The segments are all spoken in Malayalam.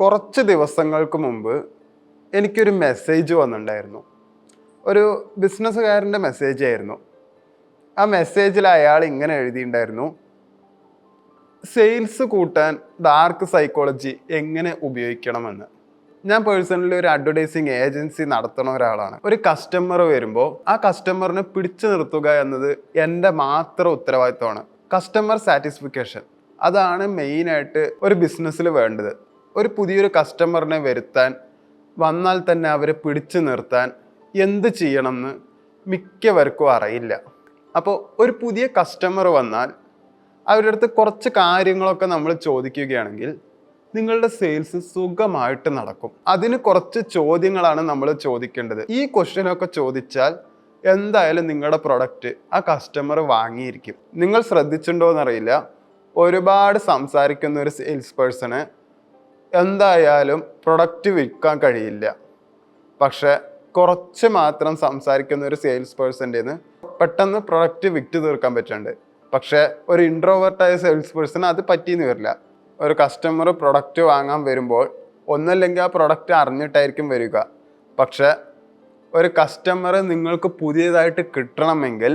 കുറച്ച് ദിവസങ്ങൾക്ക് മുമ്പ് എനിക്കൊരു മെസ്സേജ് വന്നിട്ടുണ്ടായിരുന്നു. ഒരു ബിസിനസ്സുകാരൻ്റെ മെസ്സേജ് ആയിരുന്നു. ആ മെസ്സേജിൽ അയാൾ ഇങ്ങനെ എഴുതിയിട്ടുണ്ടായിരുന്നു: സെയിൽസ് കൂട്ടാൻ ഡാർക്ക് സൈക്കോളജി എങ്ങനെ ഉപയോഗിക്കണമെന്ന്. ഞാൻ പേഴ്സണലി ഒരു അഡ്വർടൈസിങ് ഏജൻസി നടത്തുന്ന ഒരാളാണ്. ഒരു കസ്റ്റമർ വരുമ്പോൾ ആ കസ്റ്റമറിനെ പിടിച്ചു നിർത്തുക എന്നത് എൻ്റെ മാത്രം ഉത്തരവാദിത്തമാണ്. കസ്റ്റമർ സാറ്റിസ്ഫിക്കേഷൻ, അതാണ് മെയിനായിട്ട് ഒരു ബിസിനസ്സിൽ വേണ്ടത്. ഒരു പുതിയൊരു കസ്റ്റമറിനെ വരുത്താൻ വന്നാൽ തന്നെ അവരെ പിടിച്ചു നിർത്താൻ എന്ത് ചെയ്യണമെന്ന് മിക്കവർക്കും അറിയില്ല. അപ്പോൾ ഒരു പുതിയ കസ്റ്റമർ വന്നാൽ അവരുടെ അടുത്ത് കുറച്ച് കാര്യങ്ങളൊക്കെ നമ്മൾ ചോദിക്കുകയാണെങ്കിൽ നിങ്ങളുടെ സെയിൽസ് സുഖമായിട്ട് നടക്കും. അതിന് കുറച്ച് ചോദ്യങ്ങളാണ് നമ്മൾ ചോദിക്കേണ്ടത്. ഈ ക്വസ്റ്റ്യനൊക്കെ ചോദിച്ചാൽ എന്തായാലും നിങ്ങളുടെ പ്രൊഡക്റ്റ് ആ കസ്റ്റമർ വാങ്ങിയിരിക്കും. നിങ്ങൾ ശ്രദ്ധിച്ചിട്ടുണ്ടോ എന്നറിയില്ല, ഒരുപാട് സംസാരിക്കുന്ന ഒരു സെയിൽസ് പേഴ്സണ് എന്തായാലും പ്രൊഡക്റ്റ് വിൽക്കാൻ കഴിയില്ല. പക്ഷെ കുറച്ച് മാത്രം സംസാരിക്കുന്ന ഒരു സെയിൽസ് പേഴ്സൻ്റെ പെട്ടെന്ന് പ്രൊഡക്റ്റ് വിറ്റ് തീർക്കാൻ പറ്റുന്നുണ്ട്. പക്ഷെ ഒരു ഇൻട്രോവേർട്ടായ സെയിൽസ് പേഴ്സൺ അത് പറ്റിയെന്ന് വരില്ല. ഒരു കസ്റ്റമർ പ്രൊഡക്റ്റ് വാങ്ങാൻ വരുമ്പോൾ ഒന്നല്ലെങ്കിൽ ആ പ്രൊഡക്റ്റ് അറിഞ്ഞിട്ടായിരിക്കും വരിക. പക്ഷെ ഒരു കസ്റ്റമർ നിങ്ങൾക്ക് പുതിയതായിട്ട് കിട്ടണമെങ്കിൽ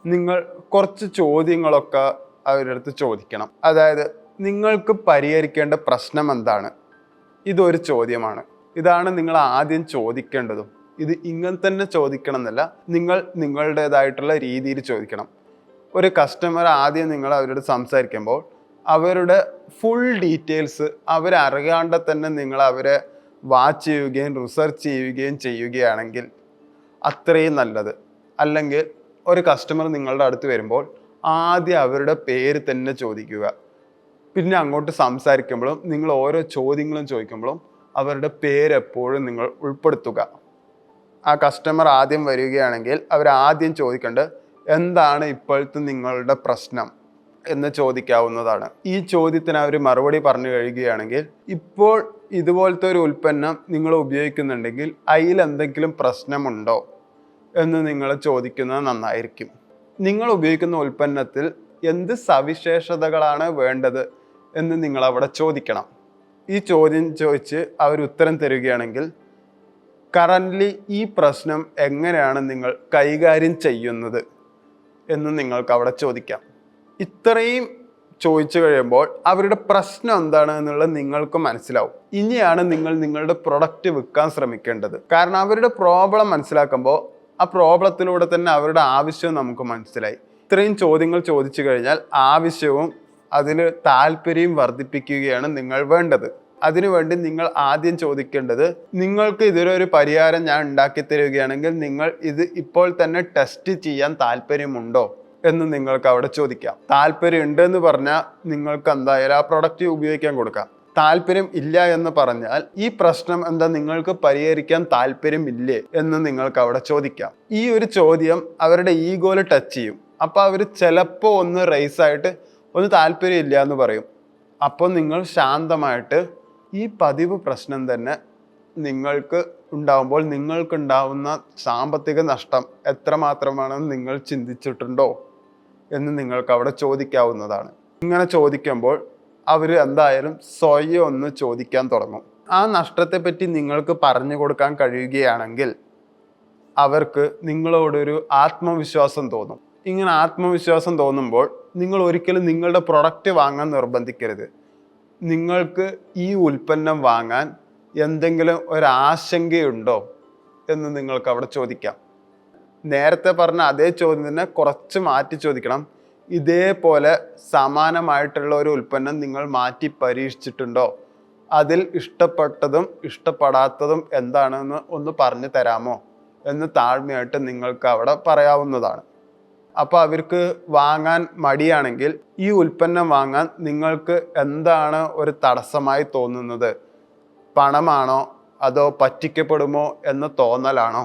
നിങ്ങൾ കുറച്ച് ചോദ്യങ്ങളൊക്കെ അവരുടെ അടുത്ത് ചോദിക്കണം. അതായത് നിങ്ങൾക്ക് പരിഹരിക്കേണ്ട പ്രശ്നം എന്താണ്, ഇതൊരു ചോദ്യമാണ്. ഇതാണ് നിങ്ങൾ ആദ്യം ചോദിക്കേണ്ടതും. ഇത് ഇങ്ങനെ തന്നെ ചോദിക്കണം എന്നല്ല, നിങ്ങൾ നിങ്ങളുടേതായിട്ടുള്ള രീതിയിൽ ചോദിക്കണം. ഒരു കസ്റ്റമർ ആദ്യം നിങ്ങൾ അവരോട് സംസാരിക്കുമ്പോൾ അവരുടെ ഫുൾ ഡീറ്റെയിൽസ് അവരറിയാണ്ട് തന്നെ നിങ്ങൾ അവരെ വാച്ച് ചെയ്യുകയും റിസർച്ച് ചെയ്യുകയും ചെയ്യുകയാണെങ്കിൽ അത്രയും നല്ലത്. അല്ലെങ്കിൽ ഒരു കസ്റ്റമർ നിങ്ങളുടെ അടുത്ത് വരുമ്പോൾ ആദ്യം അവരുടെ പേര് തന്നെ ചോദിക്കുക. പിന്നെ അങ്ങോട്ട് സംസാരിക്കുമ്പോഴും നിങ്ങൾ ഓരോ ചോദ്യങ്ങളും ചോദിക്കുമ്പോഴും അവരുടെ പേര് എപ്പോഴും നിങ്ങൾ ഉൾപ്പെടുത്തുക. ആ കസ്റ്റമർ ആദ്യം വരികയാണെങ്കിൽ അവരാദ്യം ചോദിക്കേണ്ടത് എന്താണ് ഇപ്പോഴത്തെ നിങ്ങളുടെ പ്രശ്നം എന്ന് ചോദിക്കാവുന്നതാണ്. ഈ ചോദ്യത്തിന് അവർ മറുപടി പറഞ്ഞു കഴിയുകയാണെങ്കിൽ ഇപ്പോൾ ഇതുപോലത്തെ ഒരു ഉൽപ്പന്നം നിങ്ങൾ ഉപയോഗിക്കുന്നുണ്ടെങ്കിൽ അതിൽ എന്തെങ്കിലും പ്രശ്നമുണ്ടോ എന്ന് നിങ്ങൾ ചോദിക്കുന്നത് നന്നായിരിക്കും. നിങ്ങൾ ഉപയോഗിക്കുന്ന ഉൽപ്പന്നത്തിൽ എന്ത് സവിശേഷതകളാണ് വേണ്ടത് എന്ന് നിങ്ങൾ അവിടെ ചോദിക്കണം. ഈ ചോദ്യം ചോദിച്ച് അവർ ഉത്തരം തരികയാണെങ്കിൽ കറൻ്റ്ലി ഈ പ്രശ്നം എങ്ങനെയാണ് നിങ്ങൾ കൈകാര്യം ചെയ്യുന്നത് എന്ന് നിങ്ങൾക്ക് അവിടെ ചോദിക്കാം. ഇത്രയും ചോദിച്ചു കഴിയുമ്പോൾ അവരുടെ പ്രശ്നം എന്താണ് എന്നുള്ളത് നിങ്ങൾക്ക് മനസ്സിലാവും. ഇനിയാണ് നിങ്ങൾ നിങ്ങളുടെ പ്രൊഡക്റ്റ് വിൽക്കാൻ ശ്രമിക്കേണ്ടത്. കാരണം അവരുടെ പ്രോബ്ലം മനസ്സിലാക്കുമ്പോൾ ആ പ്രോബ്ലത്തിലൂടെ തന്നെ അവരുടെ ആവശ്യവും നമുക്ക് മനസ്സിലായി. ഇത്രയും ചോദ്യങ്ങൾ ചോദിച്ചു കഴിഞ്ഞാൽ ആവശ്യവും അതിൽ താല്പര്യം വർദ്ധിപ്പിക്കുകയാണ് നിങ്ങൾ വേണ്ടത്. അതിനുവേണ്ടി നിങ്ങൾ ആദ്യം ചോദിക്കേണ്ടത്, നിങ്ങൾക്ക് ഇതിലൊരു പരിഹാരം ഞാൻ ഉണ്ടാക്കി തരികയാണെങ്കിൽ നിങ്ങൾ ഇത് ഇപ്പോൾ തന്നെ ടെസ്റ്റ് ചെയ്യാൻ താല്പര്യമുണ്ടോ എന്ന് നിങ്ങൾക്ക് അവിടെ ചോദിക്കാം. താല്പര്യം ഉണ്ട് എന്ന് പറഞ്ഞാൽ നിങ്ങൾക്ക് എന്തായാലും ആ പ്രൊഡക്റ്റ് ഉപയോഗിക്കാൻ കൊടുക്കാം. താല്പര്യം ഇല്ല എന്ന് പറഞ്ഞാൽ ഈ പ്രശ്നം എന്താ, നിങ്ങൾക്ക് പരിഹരിക്കാൻ താല്പര്യം ഇല്ലേ എന്ന് നിങ്ങൾക്ക് അവിടെ ചോദിക്കാം. ഈ ഒരു ചോദ്യം അവരുടെ ഈഗോയിൽ ടച്ച് ചെയ്യും. അപ്പോൾ അവർ ചിലപ്പോൾ ഒന്ന് റൈസായിട്ട് ഒന്ന് താല്പര്യം ഇല്ല എന്ന് പറയും. അപ്പോൾ നിങ്ങൾ ശാന്തമായിട്ട് ഈ പതിവ് പ്രശ്നം തന്നെ നിങ്ങൾക്ക് ഉണ്ടാവുമ്പോൾ നിങ്ങൾക്കുണ്ടാവുന്ന സാമ്പത്തിക നഷ്ടം എത്രമാത്രമാണെന്ന് നിങ്ങൾ ചിന്തിച്ചിട്ടുണ്ടോ എന്ന് നിങ്ങൾക്ക് അവിടെ ചോദിക്കാവുന്നതാണ്. ഇങ്ങനെ ചോദിക്കുമ്പോൾ അവർ എന്തായാലും സ്വയം ഒന്ന് ചോദിക്കാൻ തുടങ്ങും. ആ നഷ്ടത്തെപ്പറ്റി നിങ്ങൾക്ക് പറഞ്ഞു കൊടുക്കാൻ കഴിയുകയാണെങ്കിൽ അവർക്ക് നിങ്ങളോടൊരു ആത്മവിശ്വാസം തോന്നും. ഇങ്ങനെ ആത്മവിശ്വാസം തോന്നുമ്പോൾ നിങ്ങൾ ഒരിക്കലും നിങ്ങളുടെ പ്രൊഡക്റ്റ് വാങ്ങാൻ നിർബന്ധിക്കരുത്. നിങ്ങൾക്ക് ഈ ഉൽപ്പന്നം വാങ്ങാൻ എന്തെങ്കിലും ഒരാശങ്കയുണ്ടോ എന്ന് നിങ്ങൾക്ക് അവിടെ ചോദിക്കാം. നേരത്തെ പറഞ്ഞ അതേ ചോദ്യം തന്നെ കുറച്ച് മാറ്റി ചോദിക്കണം. ഇതേപോലെ സമാനമായിട്ടുള്ള ഒരു ഉൽപ്പന്നം നിങ്ങൾ മാറ്റി പരീക്ഷിച്ചിട്ടുണ്ടോ, അതിൽ ഇഷ്ടപ്പെട്ടതും ഇഷ്ടപ്പെടാത്തതും എന്താണെന്ന് ഒന്ന് പറഞ്ഞു തരാമോ എന്ന് താഴ്മയായിട്ട് നിങ്ങൾക്ക് അവിടെ പറയാവുന്നതാണ്. അപ്പോൾ അവർക്ക് വാങ്ങാൻ മടിയാണെങ്കിൽ ഈ ഉൽപ്പന്നം വാങ്ങാൻ നിങ്ങൾക്ക് എന്താണ് ഒരു തടസ്സമായി തോന്നുന്നത്? പണമാണോ അതോ പറ്റിക്കപ്പെടുമോ എന്ന തോന്നലാണോ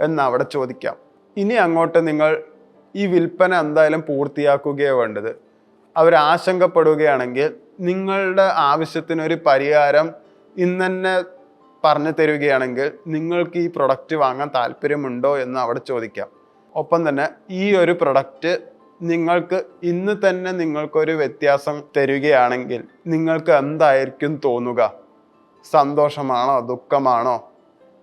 എന്ന് അവിടെ ചോദിക്കാം. ഇനി അങ്ങോട്ട് നിങ്ങൾ ഈ വിൽപ്പന എന്തായാലും പൂർത്തിയാക്കുകയോ വേണ്ടത്. അവർ ആശങ്കപ്പെടുകയാണെങ്കിൽ നിങ്ങളുടെ ആവശ്യത്തിനൊരു പരിഹാരം ഇന്ന് തന്നെ പറഞ്ഞു തരികയാണെങ്കിൽ നിങ്ങൾക്ക് ഈ പ്രൊഡക്റ്റ് വാങ്ങാൻ താല്പര്യമുണ്ടോ എന്ന് അവിടെ ചോദിക്കാം. ഒപ്പം തന്നെ ഈ ഒരു പ്രൊഡക്റ്റ് നിങ്ങൾക്ക് ഇന്ന് തന്നെ നിങ്ങൾക്കൊരു വ്യത്യാസം തരികയാണെങ്കിൽ നിങ്ങൾക്ക് എന്തായിരിക്കും തോന്നുക സന്തോഷമാണോ ദുഃഖമാണോ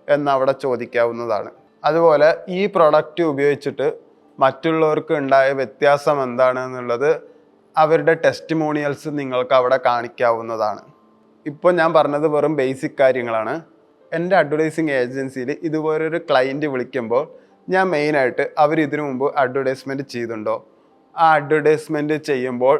എന്നവിടെ ചോദിക്കാവുന്നതാണ്. അതുപോലെ ഈ പ്രൊഡക്റ്റ് ഉപയോഗിച്ചിട്ട് മറ്റുള്ളവർക്ക് ഉണ്ടായ വ്യത്യാസം എന്താണ് എന്നുള്ളത് അവരുടെ ടെസ്റ്റിമോണിയൽസ് നിങ്ങൾക്ക് അവിടെ കാണിക്കാവുന്നതാണ്. ഇപ്പോൾ ഞാൻ പറഞ്ഞത് വെറും ബേസിക് കാര്യങ്ങളാണ്. എൻ്റെ അഡ്വർടൈസിങ് ഏജൻസിയിൽ ഇതുപോലൊരു ക്ലയൻറ്റ് വിളിക്കുമ്പോൾ ഞാൻ മെയിനായിട്ട് അവർ ഇതിനു മുമ്പ് അഡ്വർടൈസ്മെൻറ്റ് ചെയ്തിട്ടുണ്ടോ, ആ അഡ്വർടൈസ്മെൻറ്റ് ചെയ്യുമ്പോൾ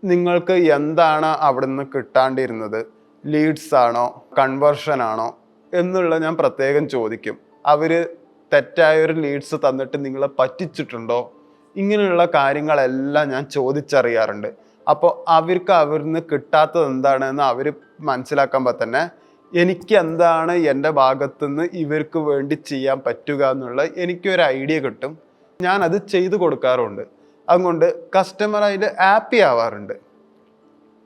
നിങ്ങൾക്ക് എന്താണ് അവിടെ നിന്ന് കിട്ടാണ്ടിരുന്നത്, ലീഡ്സ് ആണോ കൺവേർഷൻ ആണോ എന്നുള്ള ഞാൻ പ്രത്യേകം ചോദിക്കും. അവർ തെറ്റായൊരു ലീഡ്സ് തന്നിട്ട് നിങ്ങളെ പറ്റിച്ചിട്ടുണ്ടോ, ഇങ്ങനെയുള്ള കാര്യങ്ങളെല്ലാം ഞാൻ ചോദിച്ചറിയാറുണ്ട്. അപ്പോൾ അവർക്ക് അവരിന്ന് കിട്ടാത്തത് എന്താണെന്ന് അവർ മനസ്സിലാക്കുമ്പോൾ തന്നെ എനിക്ക് എന്താണ് എൻ്റെ ഭാഗത്തുനിന്ന് ഇവർക്ക് വേണ്ടി ചെയ്യാൻ പറ്റുക എന്നുള്ള എനിക്കൊരു ഐഡിയ കിട്ടും. ഞാനത് ചെയ്തു കൊടുക്കാറുണ്ട്. അതുകൊണ്ട് കസ്റ്റമർ അതിൽ ഹാപ്പി ആവാറുണ്ട്.